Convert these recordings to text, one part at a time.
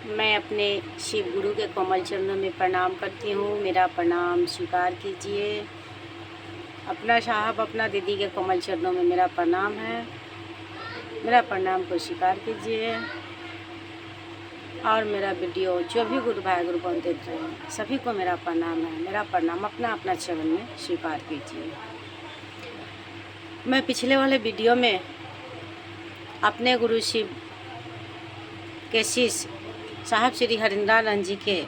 मैं अपने शिव गुरु के कोमल चरणों में प्रणाम करती हूँ। मेरा प्रणाम स्वीकार कीजिए। अपना साहब, अपना दीदी के कोमल चरणों में मेरा प्रणाम है। मेरा प्रणाम को स्वीकार कीजिए। और मेरा वीडियो जो भी गुरु भाई गुरु बहन देख रहे हैं सभी को मेरा प्रणाम है। मेरा प्रणाम अपना अपना चरण में स्वीकार कीजिए। मैं पिछले वाले वीडियो में अपने गुरु शिव के शिष्य साहब श्री हरिंद्रानंद जी के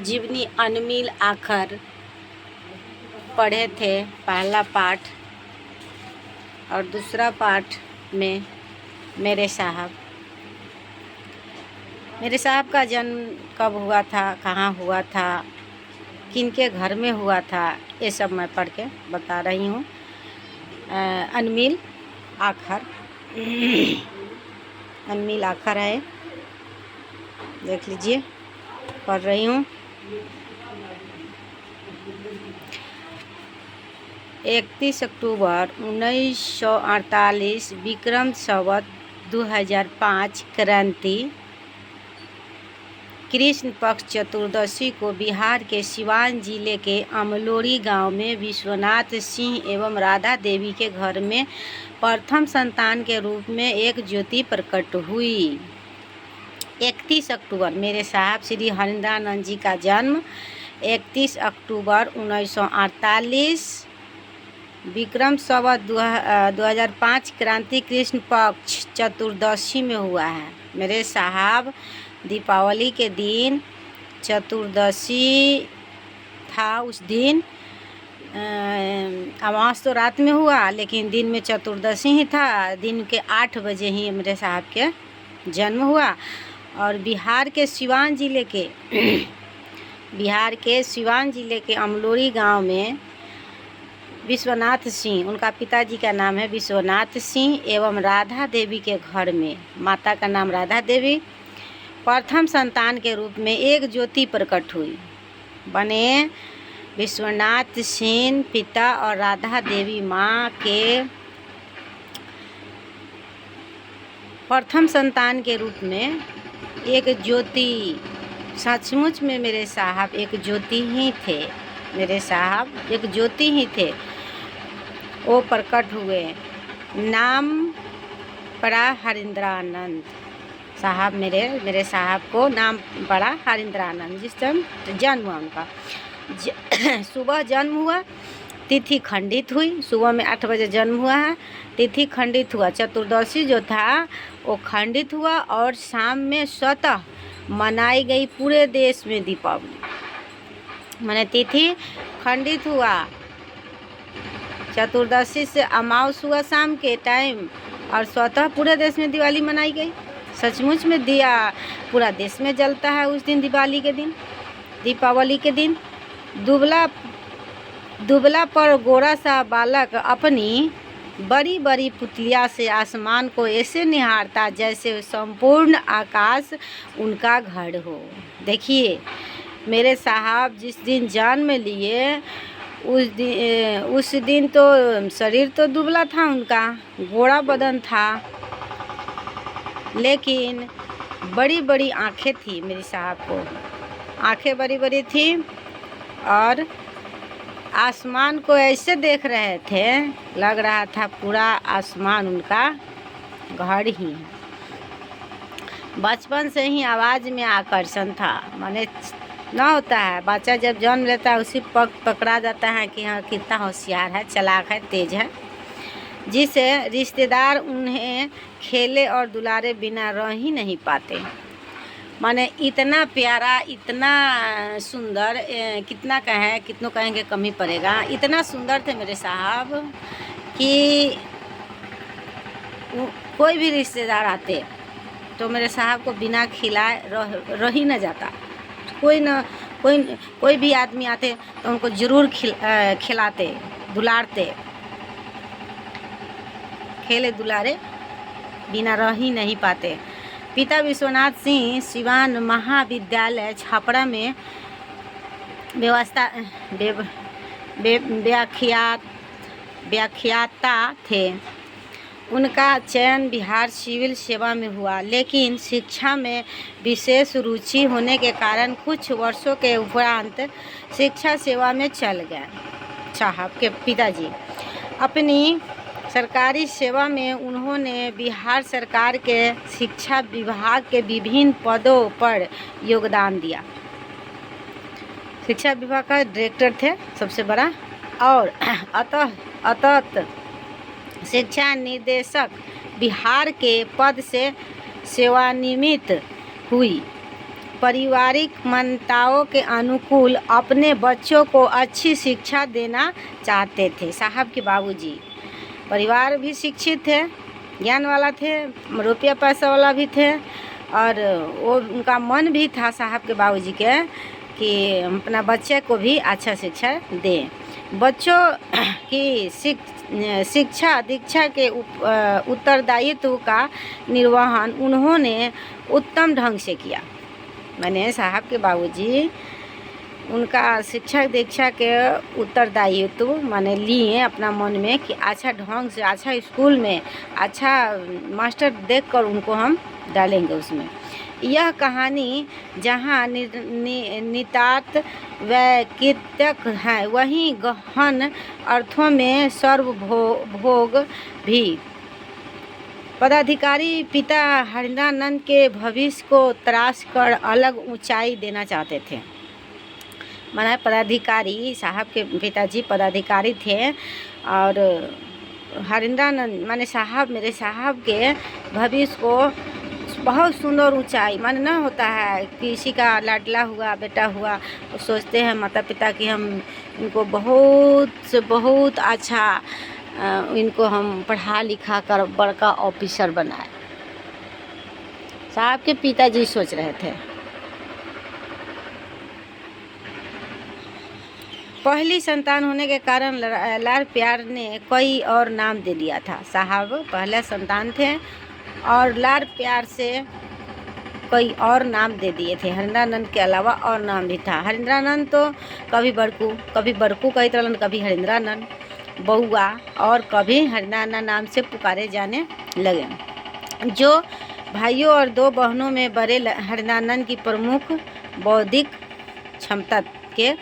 जीवनी अनमिल आखर पढ़े थे। पहला पाठ और दूसरा पाठ में मेरे साहब का जन्म कब हुआ था, कहाँ हुआ था, किनके घर में हुआ था, ये सब मैं पढ़ के बता रही हूँ। अनमिल आखर अनमिल आखर है, देख लीजिए, पढ़ रही हूँ। 31 अक्टूबर 1948 विक्रम संवत 2005 क्रांति कृष्ण पक्ष चतुर्दशी को बिहार के सिवान जिले के अमलोरी गांव में विश्वनाथ सिंह एवं राधा देवी के घर में प्रथम संतान के रूप में एक ज्योति प्रकट हुई। 31 अक्टूबर मेरे साहब श्री हरिंद्रानंद जी का जन्म 31 अक्टूबर 1948 विक्रम संवत 2005 क्रांति कृष्ण पक्ष चतुर्दशी में हुआ है। मेरे साहब दीपावली के दिन चतुर्दशी था, उस दिन अमावस तो रात में हुआ, लेकिन दिन में चतुर्दशी ही था। दिन के 8 बजे ही मेरे साहब के जन्म हुआ। और बिहार के सिवान जिले के अमलोरी गांव में विश्वनाथ सिंह, उनका पिताजी का नाम है विश्वनाथ सिंह, एवं राधा देवी के घर में, माता का नाम राधा देवी, प्रथम संतान के रूप में एक ज्योति प्रकट हुई। बने विश्वनाथ सिंह पिता और राधा देवी माँ के प्रथम संतान के रूप में एक ज्योति, सचमुच में मेरे साहब एक ज्योति ही थे। मेरे साहब एक ज्योति ही थे, वो प्रकट हुए। नाम पड़ा हरिंद्रानंद साहब। मेरे साहब को नाम पड़ा हरिंद्रानंद। जिस टाइम जन्म हुआ उनका सुबह जन्म हुआ, तिथि खंडित हुई। सुबह में 8 बजे जन्म हुआ है, तिथि खंडित हुआ। चतुर्दशी जो था वो खंडित हुआ और शाम में स्वतः मनाई गई पूरे देश में दीपावली। माने तिथि खंडित हुआ, चतुर्दशी से अमावस हुआ शाम के टाइम, और स्वतः पूरे देश में दिवाली मनाई गई। सचमुच में दिया पूरा देश में जलता है उस दिन, दिवाली के दिन, दीपावली के दिन। दुबला पर गोरा सा बालक अपनी बड़ी बड़ी पुतलियाँ से आसमान को ऐसे निहारता जैसे संपूर्ण आकाश उनका घर हो। देखिए, मेरे साहब जिस दिन जन्म लिए उस दिन तो शरीर तो दुबला था उनका, गोरा बदन था, लेकिन बड़ी बड़ी आँखें थी। मेरे साहब को आँखें बड़ी बड़ी थी और आसमान को ऐसे देख रहे थे, लग रहा था पूरा आसमान उनका घर ही है। बचपन से ही आवाज़ में आकर्षण था। माने ना होता है बच्चा जब जन्म लेता है उसी पकड़ा जाता है कि हाँ कितना होशियार है, चालाक है, तेज है, जिसे रिश्तेदार उन्हें खेले और दुलारे बिना रह ही नहीं पाते। माने इतना प्यारा, इतना सुंदर, कितनों कहेंगे कमी पड़ेगा। इतना सुंदर थे मेरे साहब कि कोई भी रिश्तेदार आते तो मेरे साहब को बिना खिलाए रह ही न जाता। कोई भी आदमी आते तो उनको ज़रूर खिलाते, दुलारते, खेले दुलारे बिना रह ही नहीं पाते। पिता विश्वनाथ सिंह सिवान महाविद्यालय छपरा में व्याख्याता थे। उनका चयन बिहार सिविल सेवा में हुआ, लेकिन शिक्षा में विशेष रुचि होने के कारण कुछ वर्षों के उपरांत शिक्षा सेवा में चल गए। साहब के पिताजी अपनी सरकारी सेवा में उन्होंने बिहार सरकार के शिक्षा विभाग के विभिन्न पदों पर योगदान दिया। शिक्षा विभाग का डायरेक्टर थे सबसे बड़ा, और अतः शिक्षा निदेशक बिहार के पद से सेवानिवृत्त हुई। पारिवारिक मान्यताओं के अनुकूल अपने बच्चों को अच्छी शिक्षा देना चाहते थे। साहब के बाबूजी परिवार भी शिक्षित थे, ज्ञान वाला थे, रुपया पैसा वाला भी थे, और वो उनका मन भी था साहब के बाबूजी के कि हम अपना बच्चे को भी अच्छा शिक्षा दें। बच्चों की शिक्षा दीक्षा के उत्तरदायित्व का निर्वहन उन्होंने उत्तम ढंग से किया। मैंने साहब के बाबूजी उनका शिक्षा दीक्षा के उत्तरदायित्व माने लिए अपना मन में कि अच्छा ढंग से, अच्छा स्कूल में अच्छा मास्टर देखकर उनको हम डालेंगे उसमें। यह कहानी जहाँ नितार्थ वैकृतिक है, वहीं गहन अर्थों में सर्वभोग भी। पदाधिकारी पिता हरिंद्रानंद के भविष्य को तराश कर अलग ऊंचाई देना चाहते थे। माना पदाधिकारी साहब के पिताजी पदाधिकारी थे, और हरिंद्रानंद माने साहब मेरे साहब के भविष्य को बहुत सुंदर ऊंचाई, माने ना होता है किसी का लाडला हुआ बेटा हुआ तो सोचते हैं माता पिता कि हम इनको बहुत से बहुत अच्छा इनको हम पढ़ा लिखा कर बड़का ऑफिसर बनाए। साहब के पिताजी सोच रहे थे। पहली संतान होने के कारण लाल प्यार ने कई और नाम दे दिया था। साहब पहले संतान थे और लाल प्यार से कई और नाम दे दिए थे। हरिंद्रानंद के अलावा और नाम भी था। हरिंद्रानंद तो कभी बड़कू कहते रहलन, कभी हरिंद्रानंद बउआ, और कभी हरिंद्रानंद नाम से पुकारे जाने लगे। जो भाइयों और 2 बहनों में बड़े हरिंद्रानंद की प्रमुख बौद्धिक क्षमता के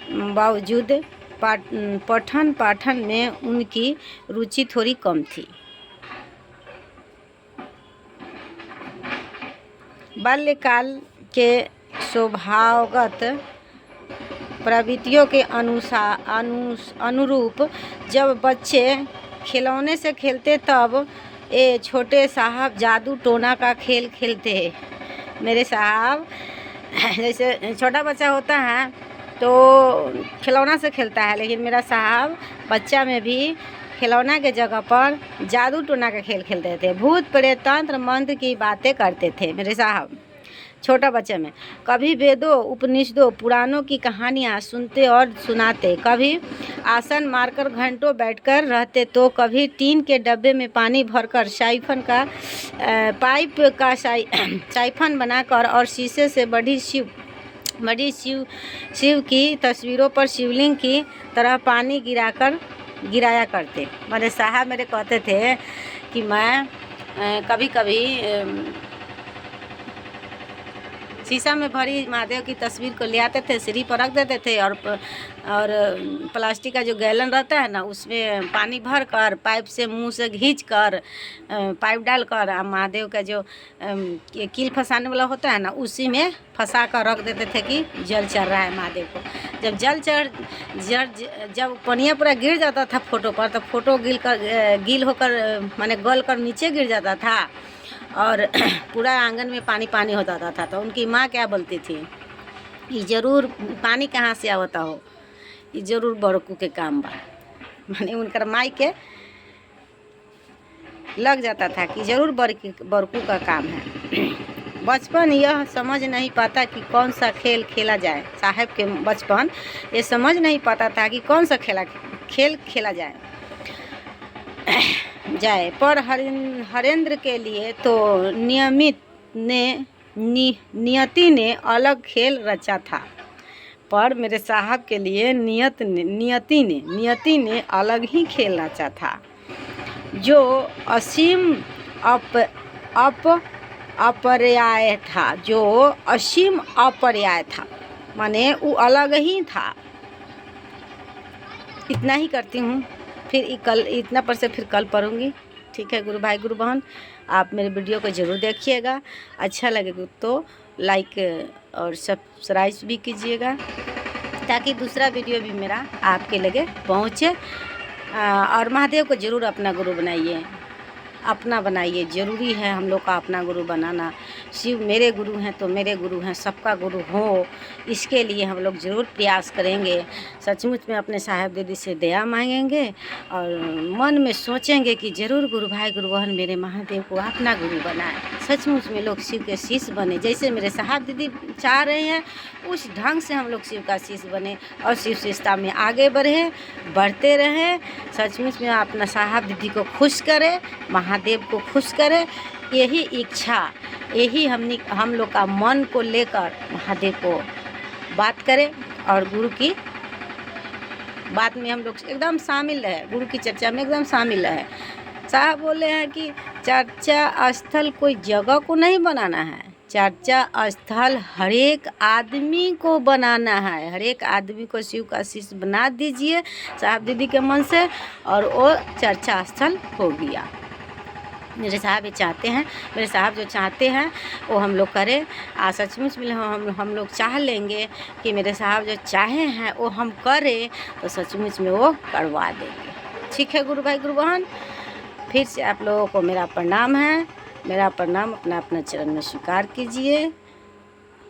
बावजूद पठन पाठन में उनकी रुचि थोड़ी कम थी। बाल्यकाल के स्वभावगत प्रवृत्तियों के अनुरूप जब बच्चे खिलौने से खेलते तब ये छोटे साहब जादू टोना का खेल खेलते। मेरे साहब जैसे छोटा बच्चा होता है तो खिलौना से खेलता है, लेकिन मेरा साहब बच्चा में भी खिलौना के जगह पर जादू टोना का खेल खेलते थे। भूत प्रेत तंत्र मंत्र की बातें करते थे मेरे साहब छोटा बच्चे में। कभी वेदों उपनिषदों पुराणों की कहानियाँ सुनते और सुनाते, कभी आसन मारकर घंटों बैठकर रहते, तो कभी टीन के डब्बे में पानी भरकर पाइप का साइफन बनाकर और शीशे से बड़ी शिव की तस्वीरों पर शिवलिंग की तरह पानी गिराया करते। मेरे साहब मेरे कहते थे कि मैं कभी कभी शीशा में भरी महादेव की तस्वीर को ले आते थे, सीढ़ी पर रख देते थे, और प्लास्टिक का जो गैलन रहता है ना उसमें पानी भर कर पाइप से मुंह से खींच कर पाइप डालकर महादेव का जो कील फंसाने वाला होता है ना उसी में फंसा कर रख देते थे कि जल चढ़ रहा है महादेव को। जब पनिया पूरा गिर जाता था फोटो पर, तो फोटो गील होकर माने गल कर नीचे गिर जाता था और पूरा आंगन में पानी हो जाता था। तो उनकी माँ क्या बोलती थी, ये ज़रूर पानी कहाँ से आवता हो, ये ज़रूर बड़कू के काम बा। माने उनकर माई के लग जाता था कि ज़रूर बड़कू का काम है। बचपन यह समझ नहीं पाता कि कौन सा खेल खेला जाए। साहब के बचपन ये समझ नहीं पाता था कि कौन सा खेल खेला जाए पर हरेंद्र के लिए तो नियति ने अलग खेल रचा था। पर मेरे साहब के लिए नियति ने अलग ही खेल रचा था। जो असीम अपर्याय था, जो असीम अपर्याय था, माने वो अलग ही था। इतना ही करती हूँ, फिर कल इतना पर से फिर कल पढ़ूँगी। ठीक है गुरु भाई गुरु बहन, आप मेरे वीडियो को ज़रूर देखिएगा, अच्छा लगेगा तो लाइक और सब्सक्राइब भी कीजिएगा, ताकि दूसरा वीडियो भी मेरा आपके लगे पहुँचे। और महादेव को ज़रूर अपना गुरु बनाइए, अपना बनाइए, ज़रूरी है हम लोग का अपना गुरु बनाना। शिव मेरे गुरु हैं तो मेरे गुरु हैं, सबका गुरु हो, इसके लिए हम लोग ज़रूर प्रयास करेंगे। सचमुच में अपने साहेब दीदी से दया मांगेंगे और मन में सोचेंगे कि ज़रूर गुरु भाई गुरु बहन मेरे महादेव को अपना गुरु बनाए। सचमुच में लोग शिव के शिष्य बने, जैसे मेरे साहब दीदी चाह रहे हैं उस ढंग से हम लोग शिव का शिष्य बने और शिव शिष्यता में आगे बढ़ते रहें। सचमुच में अपना साहब दीदी को खुश करें, महादेव को खुश करें, यही इच्छा, यही हम लोग का मन को लेकर महादेव को बात करें और गुरु की बात में हम लोग एकदम शामिल रहे, गुरु की चर्चा में एकदम शामिल रहे। साहब बोले हैं कि चर्चा स्थल कोई जगह को नहीं बनाना है, चर्चा स्थल हर एक आदमी को बनाना है। हर एक आदमी को शिव का शिष्य बना दीजिए साहब दीदी के मन से, और वो चर्चा स्थल हो गया। मेरे साहब ये चाहते हैं, मेरे साहब जो चाहते हैं वो हम लोग करें। सचमुच में हम लोग चाह लेंगे कि मेरे साहब जो चाहे हैं वो हम करें, तो सचमुच में वो करवा देंगे। ठीक है गुरु भाई गुरु बहन, फिर से आप लोगों को मेरा प्रणाम है, मेरा प्रणाम अपना अपना चरण में स्वीकार कीजिए।